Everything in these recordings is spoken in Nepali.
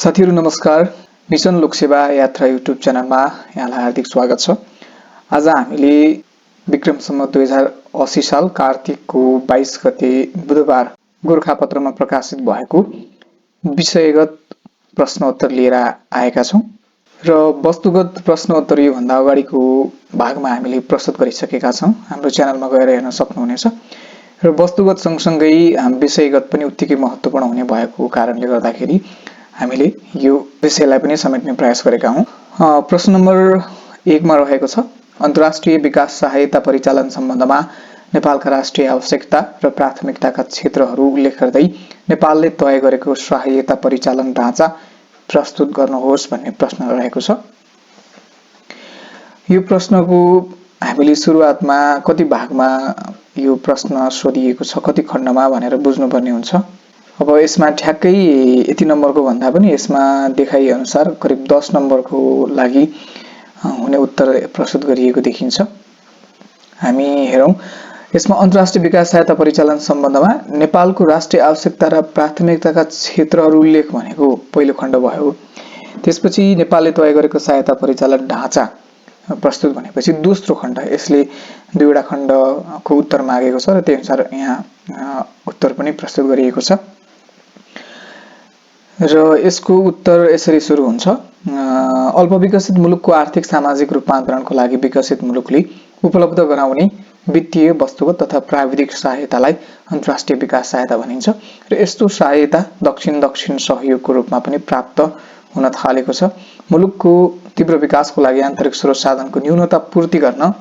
साथीहरु नमस्कार। मिशन लोकसेवा यात्रा युट्युब च्यानलमा यहाँलाई हार्दिक स्वागत छ। आज हामीले विक्रम सम्वत 2080 साल कार्तिकको 22 गते बुधबार गोरखापत्रमा प्रकाशित भएको विषयगत प्रश्नोत्तर लिएर आएका छौं र वस्तुगत प्रश्नोत्तर यो भन्दा अगाडिको भागमा हामीले प्रस्तुत गरिसकेका छौं। हाम्रो च्यानलमा गएर हेर्न सक्नुहुनेछ र वस्तुगत सँगसँगै विषयगत पनि उत्तिकै महत्त्वपूर्ण हुने भएको कारणले गर्दाखेरि हामीले यो विषयलाई पनि समेट्ने प्रयास गरेका हौं। प्रश्न नम्बर 1 मा रहेको छ, अन्तर्राष्ट्रिय विकास सहायता परिचालन सम्बन्धमा नेपालका राष्ट्रिय आवश्यकता र प्राथमिकताका क्षेत्रहरू उल्लेख गर्दै नेपालले तय गरेको सहायता परिचालन ढाँचा प्रस्तुत गर्नुहोस् भन्ने प्रश्न रहेको छ। यो प्रश्नको हामीले सुरुवातमा कति भागमा यो प्रश्न सोधिएको छ, कति खण्डमा भनेर बुझ्नुपर्ने हुन्छ। अब यसमा ठ्याक्कै यति नम्बरको भन्दा पनि यसमा देखाइ अनुसार करिब 10 नम्बरको लागि हुने उत्तर प्रस्तुत गरिएको देखिन्छ। हामी हेरौं, यसमा अन्तर्राष्ट्रिय विकास सहायता परिचालन सम्बन्धमा नेपालको राष्ट्रिय आवश्यकता र प्राथमिकताका क्षेत्रहरू उल्लेख भनेको पहिलो खण्ड भयो। त्यसपछि नेपालले तय गरेको सहायता परिचालन ढाँचा प्रस्तुत भनेपछि दोस्रो खण्ड। यसले दुईवटा खण्डको उत्तर मागेको छ र त्यही अनुसार यहाँ उत्तर पनि प्रस्तुत गरिएको छ र यसको उत्तर यसरी सुरु हुन्छ। अल्पविकसित मुलुकको आर्थिक सामाजिक रूपान्तरणको लागि विकसित मुलुकले उपलब्ध गराउने वित्तीय, वस्तुगत तथा प्राविधिक सहायतालाई अन्तर्राष्ट्रिय विकास सहायता भनिन्छ र यस्तो सहायता दक्षिण सहयोगको रूपमा पनि प्राप्त हुन थालेको छ। मुलुकको तीव्र विकासको लागि आन्तरिक स्रोत साधनको न्यूनता पूर्ति गर्न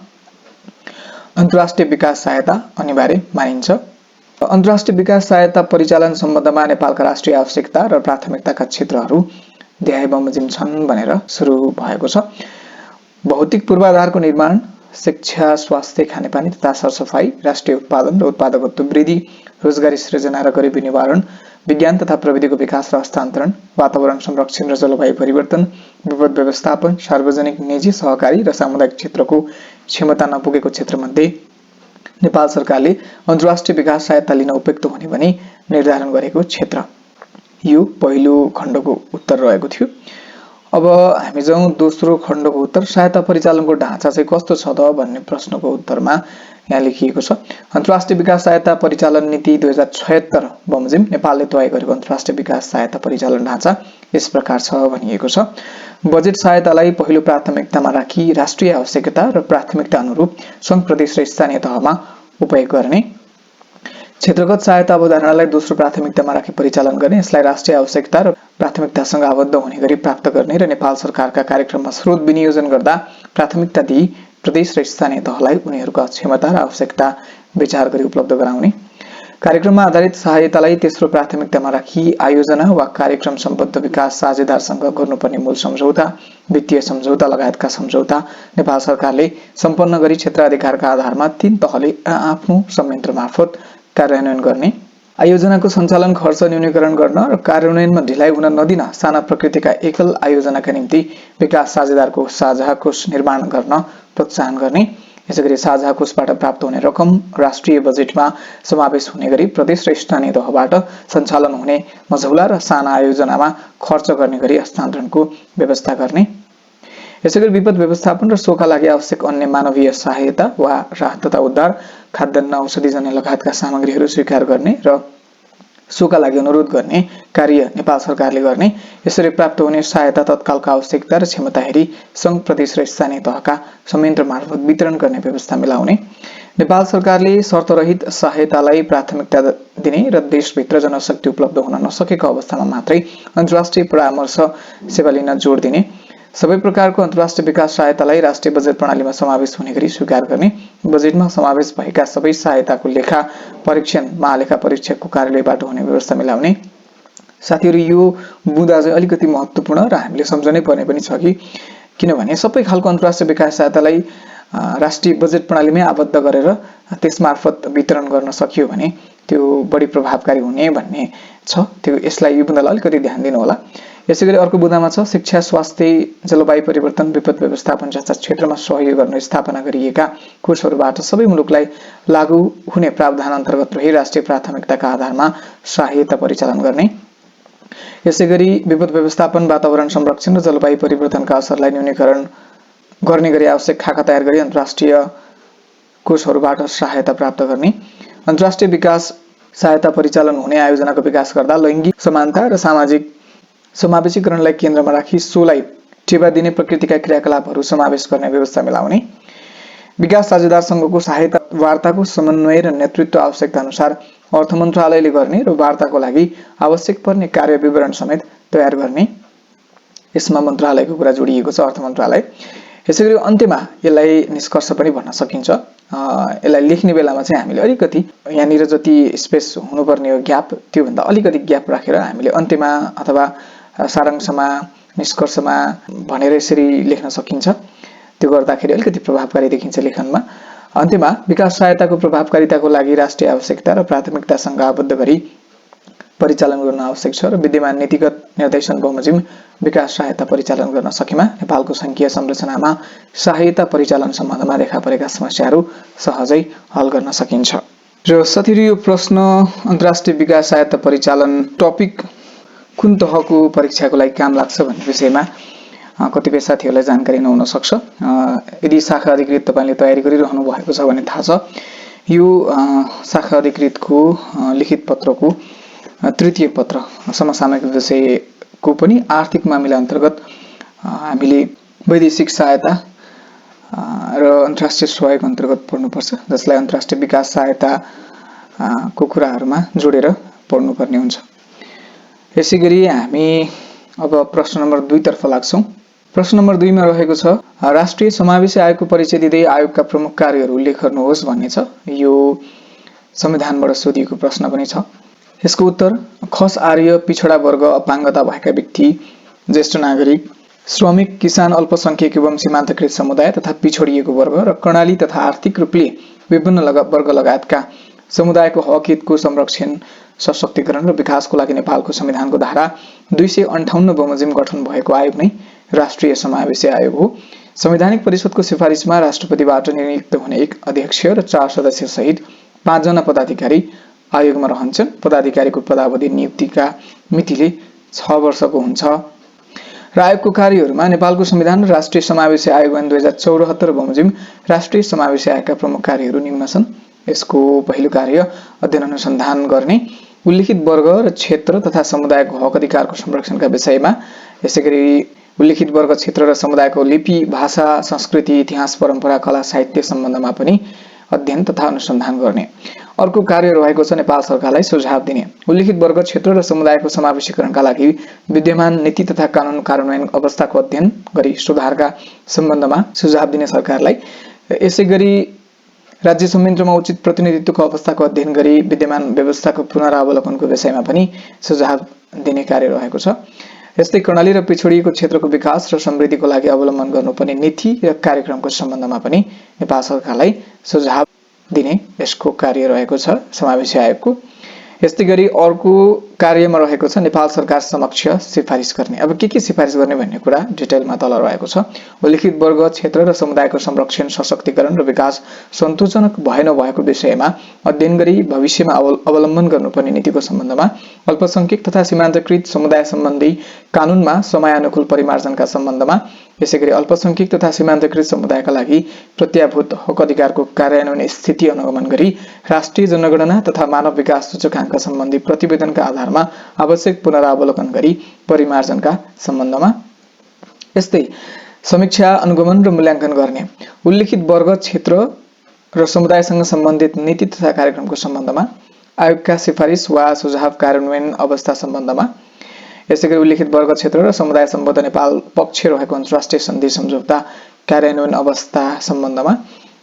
अन्तर्राष्ट्रिय विकास सहायता अनिवार्य मानिन्छ। अन्तर्राष्ट्रिय विकास सहायता परिचालन सम्बन्धमा नेपालका राष्ट्रिय आवश्यकता र प्राथमिकताका क्षेत्रहरू देहाय बमोजिम छन् भनेर सुरु भएको छ। भौतिक पूर्वाधारको निर्माण, शिक्षा, स्वास्थ्य, खानेपानी तथा सरसफाई, राष्ट्रिय उत्पादन र उत्पादकत्व वृद्धि, रोजगारी सृजना र गरिबी निवारण, विज्ञान तथा प्रविधिको विकास र हस्तान्तरण, वातावरण संरक्षण र जलवायु परिवर्तन, विपद व्यवस्थापन, सार्वजनिक, निजी, सहकारी र सामुदायिक क्षेत्रको क्षमता नपुगेको क्षेत्रमध्ये नेपाल सरकारले अन्तर्राष्ट्रिय विकास सहायता लिन उपयुक्त हुने भनी निर्धारण गरेको क्षेत्र। यो पहिलो खण्डको उत्तर रहेको थियो। अब हामी जाउँ दोस्रो खण्डको उत्तर। सहायता परिचालनको ढाँचा चाहिँ कस्तो छ त भन्ने प्रश्नको उत्तरमा यहाँ लेखिएको छ, अन्तर्राष्ट्रिय विकास सहायता परिचालन नीति 2076 बमोजिम नेपालले तय गरेको अन्तर्राष्ट्रिय विकास सहायता परिचालन ढाँचा यस प्रकार छ भनिएको छ। बजेट सहायतालाई पहिलो प्राथमिकतामा राखी राष्ट्रिय आवश्यकता र प्राथमिकता अनुरूप संघ, प्रदेश र स्थानीय तहमा उपयोग गर्ने, क्षेत्रगत सहायता अवधारणालाई दोस्रो प्राथमिकतामा राखी परिचालन गर्ने, यसलाई राष्ट्रिय आवश्यकता र प्राथमिकतासँग आबद्ध हुने गरी प्राप्त गर्ने र नेपाल सरकारका कार्यक्रममा स्रोत विनियोजन गर्दा प्राथमिकता दिई प्रदेश र स्थानीय तहलाई उनीहरूका क्षमता र आवश्यकता विचार गरी उपलब्ध गराउने, कार्यक्रममा आधारित सहायतालाई तेस्रो प्राथमिकतामा राखी आयोजना वा कार्यक्रम सम्बद्ध विकास साझेदारसँग गर्नुपर्ने मूल सम्झौता, वित्तीय सम्झौता लगायतका सम्झौता नेपाल सरकारले सम्पन्न गरी क्षेत्राधिकारका आधारमा 3 तहले आफ्नो संयन्त्र मार्फत कार्यान्वयन गर्ने, आयोजनाको सञ्चालन खर्च न्यूनीकरण गर्न र कार्यान्वयनमा ढिलाइ हुन नदिन साना प्रकृतिका एकल आयोजनाका निम्ति विकास साझेदारको साझा कोष निर्माण गर्न प्रोत्साहन गर्ने, यसैगरी साझा कोषबाट प्राप्त हुने रकम राष्ट्रिय बजेटमा समावेश हुने गरी प्रदेश र स्थानीय तहबाट सञ्चालन हुने मझौला र साना आयोजनामा खर्च गर्ने गरी हस्तान्तरणको व्यवस्था गर्ने, यसैगरी विपद व्यवस्थापन र सोका लागि आवश्यक अन्य मानवीय सहायता वा राहत तथा उद्धार, खाद्यान्न, औषधिजन्य लगायतका सामग्रीहरू स्वीकार गर्ने र सोका लागि अनुरोध गर्ने कार्य नेपाल सरकारले गर्ने, यसरी प्राप्त हुने सहायता तत्कालका आवश्यकता र क्षमता हेरी संघ, प्रदेश र स्थानीय तहका संयन्त्र मार्फत वितरण गर्ने व्यवस्था मिलाउने, नेपाल सरकारले शर्तरहित सहायतालाई प्राथमिकता दिने र देशभित्र जनशक्ति उपलब्ध हुन नसकेको अवस्थामा मात्रै अन्तर्राष्ट्रिय परामर्श सेवा लिन जोड दिने, सबै प्रकारको अन्तर्राष्ट्रिय विकास सहायतालाई राष्ट्रिय बजेट प्रणालीमा समावेश हुने गरी स्वीकार गर्ने, बजेटमा समावेश भएका सबै सहायताको लेखा परीक्षण महालेखा परीक्षकको कार्यालयबाट हुने व्यवस्था मिलाउने। साथीहरु, यो बुँदा चाहिँ अलिकति महत्त्वपूर्ण र हामीले सम्झनै पर्ने पनि छ कि किनभने सबै खालको अन्तर्राष्ट्रिय विकास सहायतालाई राष्ट्रिय बजेट प्रणालीमै आबद्ध गरेर त्यसमार्फत वितरण गर्न सकियो भने त्यो बढी प्रभावकारी हुने भन्ने छ। त्यो यसलाई यो बुँदालाई अलिकति ध्यान दिनु होला। यसैगरी अर्को बुँदामा छ, शिक्षा, स्वास्थ्य, जलवायु परिवर्तन, विपद व्यवस्थापन जस्ता क्षेत्रमा सहयोग गर्न स्थापना गरिएका कोषहरूबाट सबै मुलुकलाई लागू हुने प्रावधान अन्तर्गत रही राष्ट्रिय प्राथमिकताका आधारमा सहायता परिचालन गर्ने, यसैगरी विपद व्यवस्थापन, वातावरण संरक्षण र जलवायु परिवर्तनका असरलाई न्यूनीकरण गर्ने गरी आवश्यक खाका तयार गरी अन्तर्राष्ट्रिय कोषहरूबाट सहायता प्राप्त गर्ने, अन्तर्राष्ट्रिय विकास सहायता परिचालन हुने आयोजनाको विकास गर्दा लैङ्गिक समानता र सामाजिक समावेशीकरणलाई केन्द्रमा राखी सोलाई टेवा दिने प्रकृतिका क्रियाकलापहरू समावेश गर्ने व्यवस्था मिलाउने, विकास साझेदार संघको सहायता वार्ताको समन्वय र नेतृत्व आवश्यकता अनुसार अर्थ मन्त्रालयले गर्ने र वार्ताको लागि आवश्यक पर्ने कार्य विवरण समेत तयार गर्ने। यसमा मन्त्रालयको कुरा जोडिएको छ, अर्थ मन्त्रालय। यसैगरी अन्त्यमा यसलाई निष्कर्ष पनि भन्न सकिन्छ। यसलाई लेख्ने बेलामा चाहिँ हामीले अलिकति यहाँनिर जति स्पेस हुनुपर्ने हो ग्याप, त्योभन्दा अलिकति ग्याप राखेर हामीले अन्त्यमा अथवा सारांशमा, निष्कर्षमा भनेर यसरी लेख्न सकिन्छ। त्यो गर्दाखेरि अलिकति प्रभावकारी देखिन्छ लेखनमा। अन्त्यमा विकास सहायताको प्रभावकारिताको लागि राष्ट्रिय आवश्यकता र प्राथमिकतासँग आबद्ध गरी परिचालन गर्न आवश्यक छ र विद्यमान नीतिगत निर्देशन बमोजिम विकास सहायता परिचालन गर्न सकेमा नेपालको संघीय संरचनामा सहायता परिचालन सम्बन्धमा देखा परेका समस्याहरू सहजै हल गर्न सकिन्छ। र साथीहरू, यो प्रश्न अन्तर्राष्ट्रिय विकास सहायता परिचालन टपिक कुन तहको परीक्षाको लागि काम लाग्छ भन्ने विषयमा कतिपय साथीहरूलाई जानकारी नहुन सक्छ। यदि शाखा अधिकृत तपाईँले तयारी गरिरहनु भएको छ भने थाहा छ, यो शाखा अधिकृतको लिखित पत्रको तृतीय पत्र समसामयिक विषयको पनि आर्थिक मामिला अन्तर्गत हामीले वैदेशिक सहायता र अन्तर्राष्ट्रिय सहयोग अन्तर्गत पढ्नुपर्छ, जसलाई अन्तर्राष्ट्रिय विकास सहायता को कुराहरूमा जोडेर पढ्नुपर्ने हुन्छ। यसैगरी हामी अब प्रश्न नम्बर 2 तर्फ लाग्छौँ। प्रश्न नम्बर 2 मा रहेको छ, राष्ट्रिय समावेशी आयोगको परिचय दिँदै आयोगका प्रमुख कार्यहरू उल्लेख गर्नुहोस् भन्ने छ। यो संविधानबाट सोधिएको प्रश्न पनि छ। यसको उत्तर खस आर्य, पिछडा वर्ग, अपाङ्गता भएका व्यक्ति, ज्येष्ठ नागरिक, श्रमिक, किसान, अल्पसंख्यक एवं सीमान्तकृत समुदाय तथा पिछडिएको वर्ग र कर्णाली तथा आर्थिक रूपले विभिन्न वर्ग लगायतका समुदायको हक हितको संरक्षण, सशक्तिकरण र विकासको लागि नेपालको संविधानको धारा 258 बमोजिम गठन भएको आयोग नै राष्ट्रिय समावेशी आयोग हो। संवैधानिक परिषदको सिफारिसमा राष्ट्रपतिबाट नियुक्त हुने एक अध्यक्ष र 4 सदस्य सहित 5 जना पदाधिकारी आयोगमा रहन्छन्। पदाधिकारीको पदावधि नियुक्तिका मितिले 6 वर्षको हुन्छ र आयोगको कार्यहरूमा नेपालको संविधान र राष्ट्रिय समावेशी आयोग ऐन 2074 बमोजिम राष्ट्रिय समावेशी आयोगका प्रमुख कार्यहरू निम्न छन्। यसको पहिलो कार्य अध्ययन अनुसन्धान गर्ने, उल्लिखित वर्ग र क्षेत्र तथा समुदायको हक अधिकारको संरक्षणका विषयमा, यसैगरी उल्लिखित वर्ग, क्षेत्र र समुदायको लिपि, भाषा, संस्कृति, इतिहास, परम्परा, कला, साहित्य सम्बन्धमा पनि अध्ययन तथा अनुसन्धान गर्ने। अर्को कार्य रहेको छ नेपाल सरकारलाई सुझाव दिने, उल्लिखित वर्ग, क्षेत्र र समुदायको समावेशीकरणका लागि विद्यमान नीति तथा कानुन कार्यान्वयन अवस्थाको अध्ययन गरी सुधारका सम्बन्धमा सुझाव दिने सरकारलाई। यसैगरी राज्य संयन्त्रमा उचित प्रतिनिधित्वको अवस्थाको अध्ययन गरी विद्यमान व्यवस्थाको पुनरावलोकनको विषयमा पनि सुझाव दिने कार्य रहेको छ। यस्तै कर्णाली र पिछडिएको क्षेत्रको विकास र समृद्धिको लागि अवलम्बन गर्नुपर्ने नीति र कार्यक्रमको सम्बन्धमा पनि नेपाल सरकारलाई सुझाव दिने यसको कार्य रहेको छ समावेशी आयोगको। यस्तै गरी अर्को कार्यमा रहेको छ नेपाल सरकार समक्ष सिफारिस गर्ने। अब के सिफारिस गर्ने भन्ने कुरा डिटेलमा तल रहेको छ। उल्लिखित वर्ग, क्षेत्र र समुदायको संरक्षण, सशक्तिकरण र विकास सन्तोषजनक भएको विषयमा अध्ययन गरी भविष्यमा अवलम्बन गर्नुपर्ने नीतिको सम्बन्धमा, अल्पसंख्यक तथा सीमान्तकृत समुदाय सम्बन्धी कानुनमा समयानुकूल परिमार्जनका सम्बन्धमा, यसैगरी अल्पसंख्यक तथा सीमान्तकृत समुदायका लागि प्रत्याभूत हक अधिकारको कार्यान्वयन स्थिति अनुगमन गरी राष्ट्रिय जनगणना तथा मानव विकास सूचकाङ्क सम्बन्धी प्रतिवेदनका आधारमा आवश्यक पुनरावलोकन गरी परिमार्जनका सम्बन्धमा, यस्तै समीक्षा, अनुगमन र मूल्याङ्कन गर्ने, उल्लिखित वर्ग, क्षेत्र र समुदायसँग सम्बन्धित नीति तथा कार्यक्रमको सम्बन्धमा आयोगका सिफारिस वा सुझाव कार्यान्वयन अवस्था सम्बन्धमा, यसैगरी उल्लिखित वर्ग, क्षेत्र र समुदाय सम्बद्ध नेपाल पक्ष रहेको अन्तर्राष्ट्रिय सन्धि सम्झौता कार्यान्वयन अवस्था सम्बन्धमा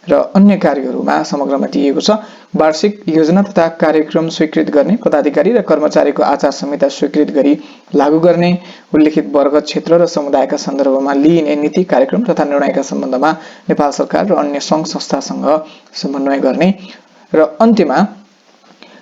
र अन्य कार्यहरूमा समग्रमा दिएको छ। वार्षिक योजना तथा कार्यक्रम स्वीकृत गर्ने, पदाधिकारी र कर्मचारीको आचार संहिता स्वीकृत गरी लागू गर्ने, उल्लिखित वर्ग, क्षेत्र र समुदायका सन्दर्भमा लिइने नीति, कार्यक्रम तथा निर्णयका सम्बन्धमा नेपाल सरकार र अन्य सङ्घ संस्थासँग समन्वय गर्ने र अन्त्यमा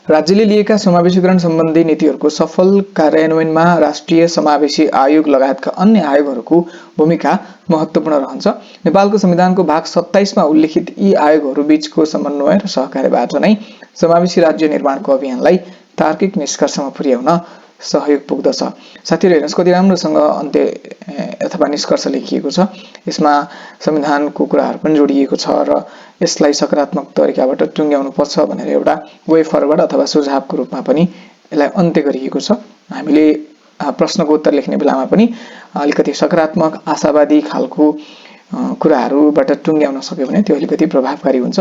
राज्यले लिएका समावेशीकरण सम्बन्धी नीतिहरूको सफल कार्यान्वयनमा राष्ट्रिय समावेशी आयोग लगायतका अन्य आयोगहरूको भूमिका महत्त्वपूर्ण रहन्छ। नेपालको संविधानको भाग 27 मा उल्लिखित यी आयोगहरू बीचको समन्वय र सहकार्यबाट नै समावेशी राज्य निर्माणको अभियानलाई तार्किक निष्कर्षमा पुर्याउन सहयोग पुग्दछ। साथीहरू हेर्नुहोस् कति राम्रोसँग अन्त्य अथवा निष्कर्ष लेखिएको छ। यसमा संविधानको कुराहरू पनि जोडिएको छ र यसलाई सकारात्मक तरिकाबाट टुङ्ग्याउनु पर्छ भनेर एउटा वे फरवर्ड अथवा सुझावको रूपमा पनि यसलाई अन्त्य गरिएको छ। हामीले प्रश्नको उत्तर लेख्ने बेलामा पनि अलिकति सकारात्मक आशावादी खालको कुराहरूबाट टुङ्ग्याउन सक्यो भने त्यो अलिकति प्रभावकारी हुन्छ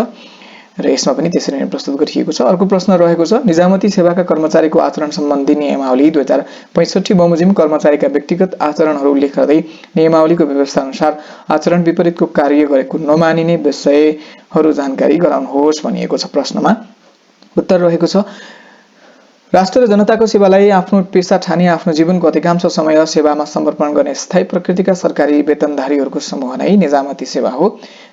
र यसमा पनि त्यसरी नै प्रस्तुत गरिएको छ। अर्को प्रश्न रहेको छ, निजामती सेवाका कर्मचारीको आचरण सम्बन्धी नियमावली 2065 बमोजिम कर्मचारीका व्यक्तिगत आचरणहरू उल्लेख गर्दै नियमावलीको व्यवस्था अनुसार आचरण विपरीतको कार्य गरेको नमानिने विषयहरू जानकारी गराउनुहोस् भनिएको छ। प्रश्नमा उत्तर रहेको छ, राष्ट्र र जनताको सेवालाई आफ्नो पेशा ठानी आफ्नो जीवनको अधिकांश समय सेवामा समर्पण गर्ने स्थायी प्रकृतिका सरकारी वेतनधारीहरूको समूह नै निजामती सेवा हो।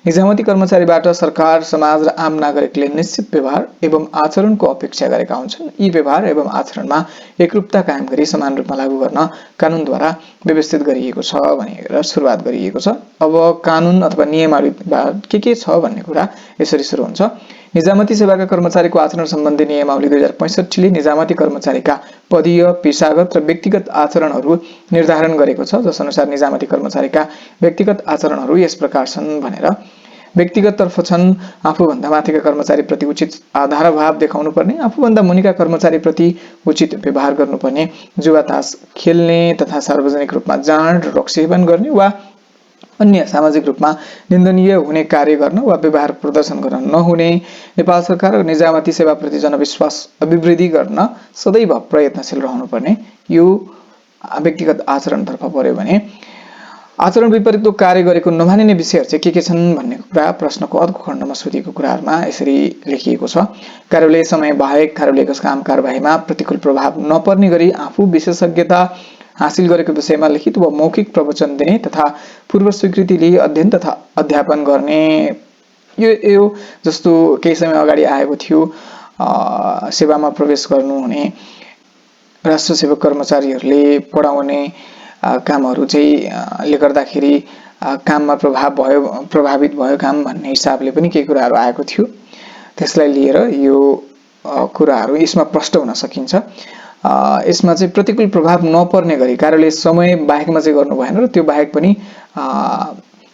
निजामती कर्मचारीबाट सरकार, समाज र आम नागरिकले निश्चित व्यवहार एवं आचरणको अपेक्षा गरेका हुन्छन्। यी व्यवहार एवं आचरणमा एकरूपता कायम गरी समान रूपमा लागू गर्न कानूनद्वारा व्यवस्थित गरिएको छ भनेर सुरुवात गरिएको छ। अब कानून अथवा नियमावली के छ भन्ने कुरा यसरी सुरु हुन्छ। निजामती सेवाका कर्मचारीको आचरण सम्बन्धी नियमावली 2065 ले निजामती कर्मचारीका पदीय, पेशागत र व्यक्तिगत आचरणहरू निर्धारण गरेको छ, जसअनुसार निजामती कर्मचारीका व्यक्तिगत आचरणहरू यस प्रकार छन् भनेर। व्यक्तिगत तर्फ छन्, आफूभन्दा माथिका कर्मचारीप्रति उचित आधारभाव देखाउनु पर्ने, आफूभन्दा मुनिका कर्मचारीप्रति उचित व्यवहार गर्नुपर्ने, जुवातास खेल्ने तथा सार्वजनिक रूपमा जाँड र रक्सी सेवन गर्ने वा अन्य सामाजिक रूपमा निन्दनीय हुने कार्य गर्न वा व्यवहार प्रदर्शन गर्न नहुने, नेपाल सरकार र निजामती सेवाप्रति जनविश्वास अभिवृद्धि गर्न सदैव प्रयत्नशील रहनुपर्ने, यो व्यक्तिगत आचरणतर्फ पर्यो भने आचरण विपरीतको कार्य गरेको नमानिने विषयहरू चाहिँ के छन् भन्ने कुरा प्रश्नको अर्को खण्डमा सोधिएको कुराहरूमा यसरी लेखिएको छ। कार्यालय समय बाहेक कार्यालयको काम कारबाहीमा प्रतिकूल प्रभाव नपर्ने गरी आफू विशेषज्ञता हासिल गरेको विषयमा लिखित वा मौखिक प्रवचन दिने तथा पूर्व स्वीकृति लिए अध्ययन तथा अध्यापन गर्ने, यो जस्तो केही समय अगाडि आएको थियो सेवामा प्रवेश गर्नुहुने राष्ट्र सेवक कर्मचारीहरूले पढाउने कामहरू चाहिँ ले गर्दाखेरि काममा प्रभावित भयो काम भन्ने हिसाबले पनि केही कुराहरू आएको थियो। त्यसलाई लिएर यो कुराहरू यसमा प्रष्ट हुन सकिन्छ। यसमा चाहिँ प्रतिकूल प्रभाव नपर्ने गरी कार्यालय समय बाहेकमा चाहिँ गर्नु भएन र त्यो बाहेक पनि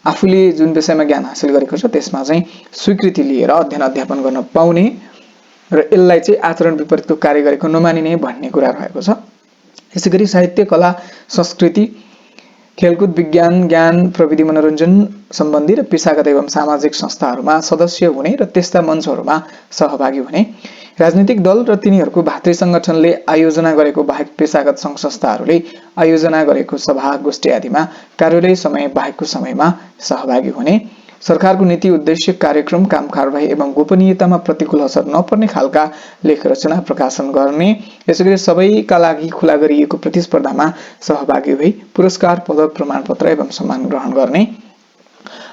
आफूले जुन विषयमा ज्ञान हासिल गरेको छ त्यसमा चाहिँ स्वीकृति लिएर अध्ययन अध्यापन गर्न पाउने र यसलाई चाहिँ आचरण विपरीतको कार्य गरेको नमानिने भन्ने कुरा रहेको छ। यसैगरी साहित्य, कला, संस्कृति, खेलकुद, विज्ञान, ज्ञान, प्रविधि, मनोरञ्जन सम्बन्धी र पेशागत एवं सामाजिक संस्थाहरूमा सदस्य हुने र त्यस्ता मञ्चहरूमा सहभागी हुने, राजनीतिक दल र तिनीहरूको भातृ संगठनले आयोजना गरेको बाहेक पेशागत सङ्घ संस्थाहरूले आयोजना गरेको सभा गोष्ठी आदिमा कार्यालय समय बाहेकको समयमा सहभागी हुने, सरकारको नीति, उद्देश्य, कार्यक्रम, काम कारबाही एवं गोपनीयतामा प्रतिकूल असर नपर्ने खालका लेख रचना प्रकाशन गर्ने, यसैगरी सबैका लागि खुला गरिएको प्रतिस्पर्धामा सहभागी भई पुरस्कार, पदक, प्रमाणपत्र एवं सम्मान ग्रहण गर्ने,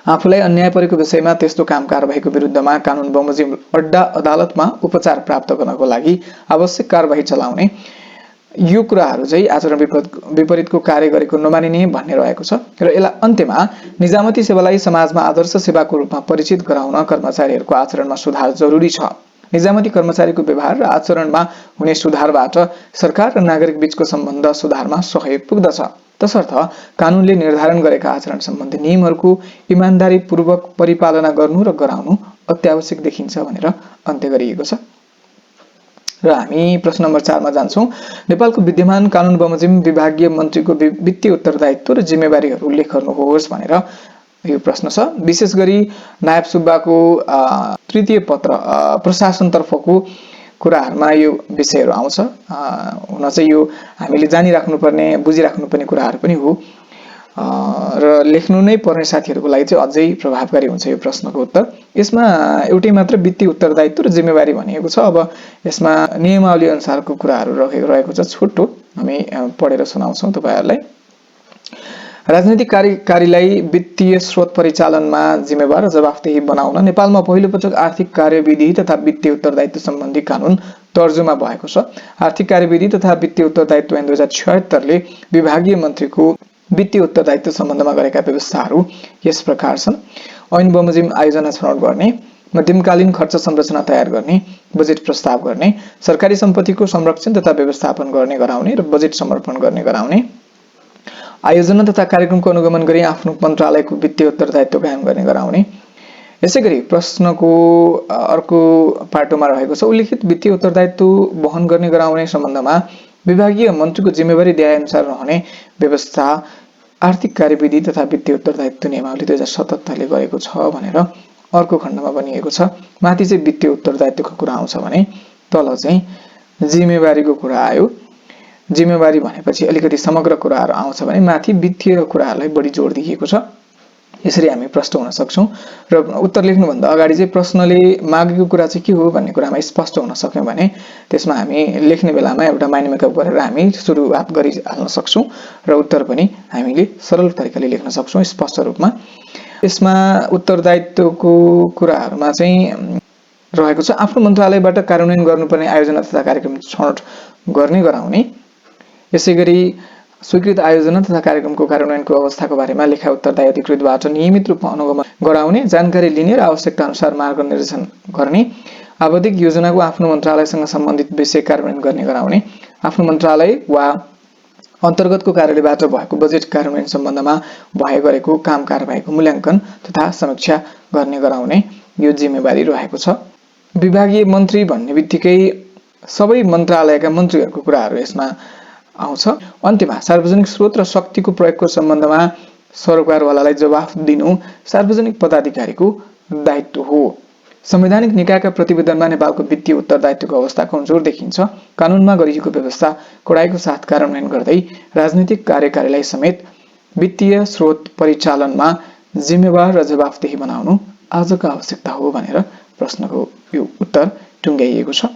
आफूलाई अन्याय परेको विषयमा त्यस्तो काम कारबाहीको विरुद्धमा कानून बमोजिम अड्डा अदालतमा उपचार प्राप्त गर्नको लागि आवश्यक कारबाही चलाउने, यो कुराहरू चाहिँ आचरण विपरीतको कार्य गरेको नमानिने भन्ने रहेको छ। र यसलाई अन्त्यमा निजामती सेवालाई समाजमा आदर्श सेवाको रूपमा परिचित गराउन कर्मचारीहरूको आचरणमा सुधार जरुरी छ। निजामती कर्मचारीको व्यवहार र आचरणमा हुने सुधारबाट सरकार र नागरिक बीचको सम्बन्ध सुधारमा सहयोग पुग्दछ। तसर्थ कानूनले निर्धारण गरेका आचरण सम्बन्धी नियमहरूको इमानदारीपूर्वक परिपालना गर्नु र गराउनु अत्यावश्यक देखिन्छ भनेर अन्त्य गरिएको छ। र हामी प्रश्न नम्बर 4 मा जान्छौं। नेपालको विद्यमान कानून बमोजिम विभागीय मन्त्रीको वित्तीय उत्तरदायित्व र जिम्मेवारीहरू उल्लेख गर्नुहोस् भनेर यो प्रश्न छ। विशेष गरी नायब सुब्बाको तृतीय पत्र प्रशासनतर्फको कुराहरूमा यो विषयहरू आउँछ। हुन चाहिँ यो हामीले जानिराख्नुपर्ने बुझिराख्नुपर्ने कुराहरू पनि हो र लेख्नु नै पर्ने साथीहरूको लागि चाहिँ अझै प्रभावकारी हुन्छ यो प्रश्नको उत्तर। यसमा एउटै मात्र वित्तीय उत्तरदायित्व र जिम्मेवारी भनिएको छ। अब यसमा नियमावली अनुसारको कुराहरू रहेको छ, छोटो हामी पढेर सुनाउँछौँ तपाईहरुलाई। राजनीतिक कार्यकारीलाई वित्तीय स्रोत परिचालनमा जिम्मेवार र जवाफदेही बनाउन नेपालमा पहिलो पटक आर्थिक कार्यविधि तथा वित्तीय उत्तरदायित्व सम्बन्धी कानून तर्जुमा भएको छ। आर्थिक कार्यविधि तथा वित्तीय उत्तरदायित्व ऐन 2076 ले विभागीय मन्त्रीको वित्तीय उत्तरदायित्व सम्बन्धमा गरेका व्यवस्थाहरू यस प्रकार छन्। ऐन बमोजिम आयोजना छनौट गर्ने, मध्यमकालीन खर्च संरचना तयार गर्ने, बजेट प्रस्ताव गर्ने, सरकारी सम्पत्तिको संरक्षण तथा व्यवस्थापन गर्ने गराउने र बजेट समर्पण गर्ने गराउने, आयोजना तथा कार्यक्रमको अनुगमन गरी आफ्नो मन्त्रालयको वित्तीय उत्तरदायित्व कायम गर्ने गराउने। यसैगरी प्रश्नको अर्को पाटोमा रहेको छ उल्लिखित वित्तीय उत्तरदायित्व वहन गर्ने गराउने सम्बन्धमा विभागीय मन्त्रीको जिम्मेवारी न्यायअनुसार रहने व्यवस्था आर्थिक कार्यविधि तथा वित्तीय उत्तरदायित्व नियमावली 2077 ले गरेको छ भनेर अर्को खण्डमा भनिएको छ। माथि चाहिँ वित्तीय उत्तरदायित्वको कुरा आउँछ भने तल चाहिँ जिम्मेवारीको कुरा आयो। जिम्मेवारी भनेपछि अलिकति समग्र कुराहरू आउँछ भने माथि वित्तीय कुराहरूलाई बढी जोड दिएको छ। यसरी हामी प्रश्न हुन सक्छौं र उत्तर लेख्नुभन्दा अगाडि चाहिँ प्रश्नले मागेको कुरा चाहिँ के हो भन्ने कुरामा स्पष्ट हुन सक्यौं भने त्यसमा हामी लेख्ने बेलामा एउटा माइन्ड मेकअप गरेर हामी सुरुवात गरिहाल्न सक्छौं र उत्तर पनि हामीले सरल तरिकाले लेख्न सक्छौं स्पष्ट रूपमा। यसमा उत्तरदायित्वको कुराहरुमा चाहिँ रहेको छ आफ्नो मन्त्रालयबाट कार्यान्वयन गर्नुपर्ने आयोजना तथा कार्यक्रम छनौट गर्ने गराउने। यसैगरी स्वीकृत आयोजना तथा कार्यक्रमको कार्यान्वयनको अवस्थाको बारेमा लेखा उत्तरदायी अधिकृतबाट नियमित रूपमा अनुगमन गराउने, जानकारी लिने र आवश्यकता अनुसार मार्गनिर्देशन गर्ने, आवधिक योजनाको आफ्नो मन्त्रालयसँग सम्बन्धित विषय कार्यान्वयन गर्ने गराउने, आफ्नो मन्त्रालय वा अन्तर्गतको कार्यालयबाट भएको बजेट कार्यान्वयन सम्बन्धमा भए गरेको काम कारबाहीको मूल्याङ्कन तथा समीक्षा गर्ने गराउने यो जिम्मेवारी रहेको छ। विभागीय मन्त्री भन्ने बित्तिकै सबै मन्त्रालयका मन्त्रीहरूको कुराहरू यसमा आउँछ। अन्त्यमा सार्वजनिक स्रोत र शक्तिको प्रयोगको सम्बन्धमा सरकारवालालाई जवाफ दिनु सार्वजनिक पदाधिकारीको दायित्व हो। संवैधानिक निकायका प्रतिवेदनमा नेपालको वित्तीय उत्तरदायित्वको अवस्था कमजोर देखिन्छ। कानूनमा गरिएको व्यवस्था कडाइको साथ कार्यान्वयन गर्दै राजनीतिक कार्यकारीलाई समेत वित्तीय स्रोत परिचालनमा जिम्मेवार र जवाफदेही बनाउनु आजको आवश्यकता हो भनेर प्रश्नको यो उत्तर टुङ्ग्याइएको छ।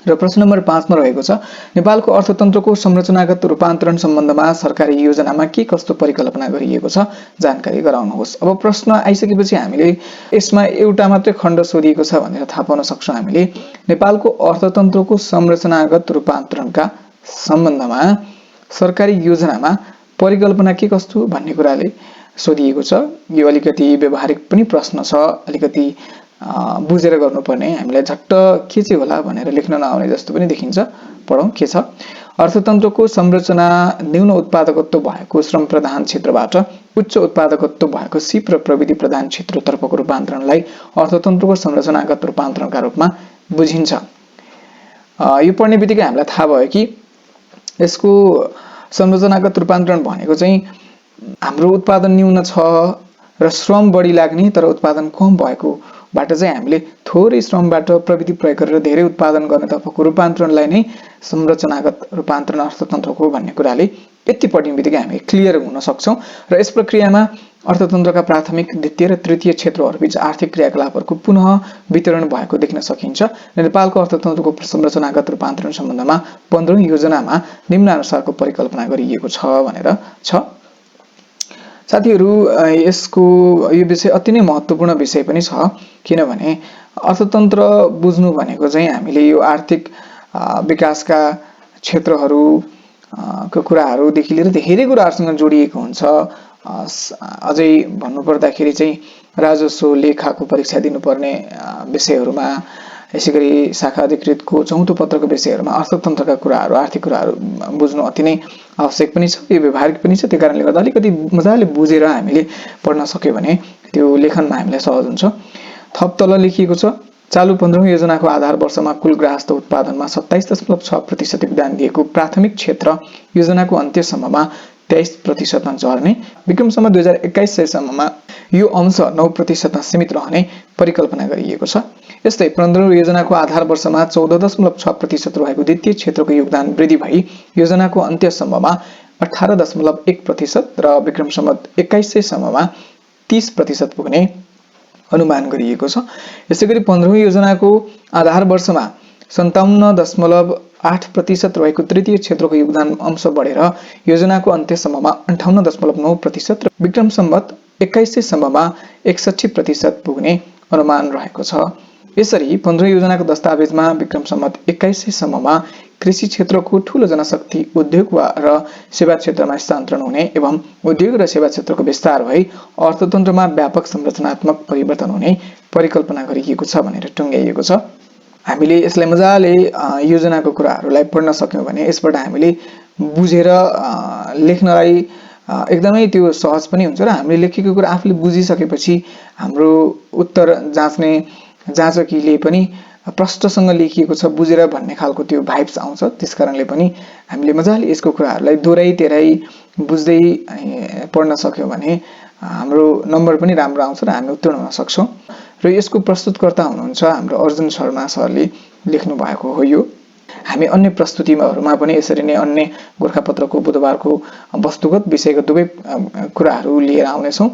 र प्रश्न नम्बर 5 मा रहेको छ नेपालको अर्थतन्त्रको संरचनागत रूपान्तरण सम्बन्धमा सरकारी योजनामा के कस्तो परिकल्पना गरिएको छ जानकारी गराउनुहोस्। अब प्रश्न आइसकेपछि हामीले यसमा एउटा मात्रै खण्ड सोधिएको छ भनेर थाहा पाउन सक्छौं। हामीले नेपालको अर्थतन्त्रको संरचनागत रूपान्तरणका सम्बन्धमा सरकारी योजनामा परिकल्पना के कस्तो भन्ने कुराले सोधिएको छ। यो अलिकति व्यावहारिक पनि प्रश्न छ, अलिकति बुझेर गर्नुपर्ने, हामीलाई झट्ट के चाहिँ होला भनेर लेख्न नआउने जस्तो पनि देखिन्छ। पढौं के छ। अर्थतन्त्रको संरचना न्यून उत्पादकत्व भएको श्रम प्रधान क्षेत्रबाट उच्च उत्पादकत्व भएको सिप र प्रविधि प्रधान क्षेत्रतर्फको रूपान्तरणलाई अर्थतन्त्रको संरचनागत रूपान्तरणका रूपमा बुझिन्छ। यो पढ्ने बित्तिकै हामीलाई थाहा भयो कि यसको संरचनागत रूपान्तरण भनेको चाहिँ हाम्रो उत्पादन न्यून छ र श्रम बढी लाग्ने तर उत्पादन कम भएको बाट चाहिँ हामीले थोरै श्रमबाट प्रविधि प्रयोग गरेर धेरै उत्पादन गर्नेतर्फको रूपान्तरणलाई नै संरचनागत रूपान्तरण अर्थतन्त्रको भन्ने कुराले यति पढ्ने बित्तिकै हामी क्लियर हुन सक्छौं। र यस प्रक्रियामा अर्थतन्त्रका प्राथमिक, द्वितीय र तृतीय क्षेत्रहरूबीच आर्थिक क्रियाकलापहरूको पुनः वितरण भएको देख्न सकिन्छ। नेपालको अर्थतन्त्रको संरचनागत रूपान्तरण सम्बन्धमा 15औं योजनामा निम्नानुसारको परिकल्पना गरिएको छ भनेर छ। साथीहरू यसको यो विषय अति नै महत्त्वपूर्ण विषय पनि छ, किनभने अर्थतन्त्र बुझ्नु भनेको चाहिँ हामीले यो आर्थिक विकासका क्षेत्रहरू को कुराहरूदेखि लिएर धेरै कुराहरूसँग जोडिएको हुन्छ। अझै भन्नुपर्दाखेरि चाहिँ राजस्व लेखाको परीक्षा दिनुपर्ने विषयहरूमा, यसैगरी शाखा अधिकृतको चौथो पत्रको विषयहरूमा अर्थतन्त्रका कुराहरू, आर्थिक कुराहरू बुझ्नु अति नै आवश्यक पनि छ, यो व्यावहारिक पनि छ। त्यही कारणले गर्दा अलिकति मजाले बुझेर हामीले पढ्न सक्यौं भने त्यो लेखनमा हामीलाई सहज हुन्छ। थप तल लेखिएको छ चालु 15औं योजनाको आधार वर्षमा कुल ग्राहस्थ उत्पादनमा 27.6% योगदान दिएको प्राथमिक क्षेत्र योजनाको अन्त्यसम्ममा 23% मा झर्ने, विक्रम सम्वत 2021 सम्ममा यो अंश 9% मा सीमित रहने परिकल्पना गरिएको छ। यस्तै 15औं योजनाको आधार वर्षमा 14.6% रहेको द्वितीय क्षेत्रको योगदान वृद्धि भई योजनाको अन्त्यसम्ममा 18.1% र विक्रम सम्वत 21 सम्ममा 30% पुग्ने अनुमान गरिएको छ। यसैगरी 15औं योजनाको आधार वर्षमा 57.8% रहेको तृतीय क्षेत्रको योगदान अंश बढेर योजनाको अन्त्यसम्ममा 58.9% र विक्रम सम्वत 21 सम्ममा 61% पुग्ने अनुमान रहेको छ। यसरी 15औं योजनाको दस्तावेजमा विक्रम सम्वत 21 सम्ममा कृषि क्षेत्रको ठूलो जनशक्ति उद्योग र सेवा क्षेत्रमा स्थानान्तरण हुने एवं उद्योग र सेवा क्षेत्रको विस्तार भई अर्थतन्त्रमा व्यापक संरचनात्मक परिवर्तन हुने परिकल्पना गरिएको छ भनेर टुङ्ग्याइएको छ। हामीले यसलाई मजाले योजनाको कुराहरूलाई पढ्न सक्यौं भने यसबाट हामीले बुझेर लेख्नलाई एकदमै त्यो सहज पनि हुन्छ र हामीले लेखेको कुरा आफूले बुझिसकेपछि हाम्रो उत्तर जाँचकीले पनि प्रष्टसँग लेखिएको छ बुझेर भन्ने खालको त्यो भाइब्स आउँछ। त्यसकारणले पनि हामीले मजाले यसको कुराहरूलाई दोहोऱ्याइ तेह्राइ बुझ्दै पढ्न सक्यौं भने हाम्रो नम्बर पनि राम्रो आउँछ र हामी उत्तीर्ण हुन सक्छौं। र यसको प्रस्तुतकर्ता हुनुहुन्छ हाम्रो अर्जुन शर्मा सरले लेख्नु भएको हो। यो हामी अन्य प्रस्तुतिहरूमा पनि यसरी नै अन्य गोरखापत्रको बुधबारको वस्तुगत विषयगत दुवै कुराहरू लिएर आउनेछौँ।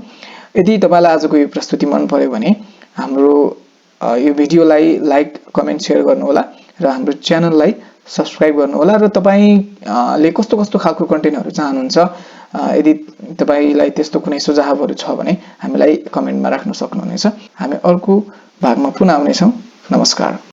यदि तपाईलाई आजको यो प्रस्तुति मन पर्यो भने हाम्रो यो भिडियोलाई लाइक कमेन्ट शेयर गर्नुहोला र हाम्रो च्यानललाई सब्स्क्राइब गर्नुहोला र तपाईले कस्तो कस्तो खालको कन्टेन्टहरू चाहनुहुन्छ यदि तपाईलाई त्यस्तो कुनै सुझावहरू छ भने हामीलाई कमेन्टमा राख्न सक्नुहुनेछ। हामी अर्को भागमा पुनः आउनेछौँ। नमस्कार।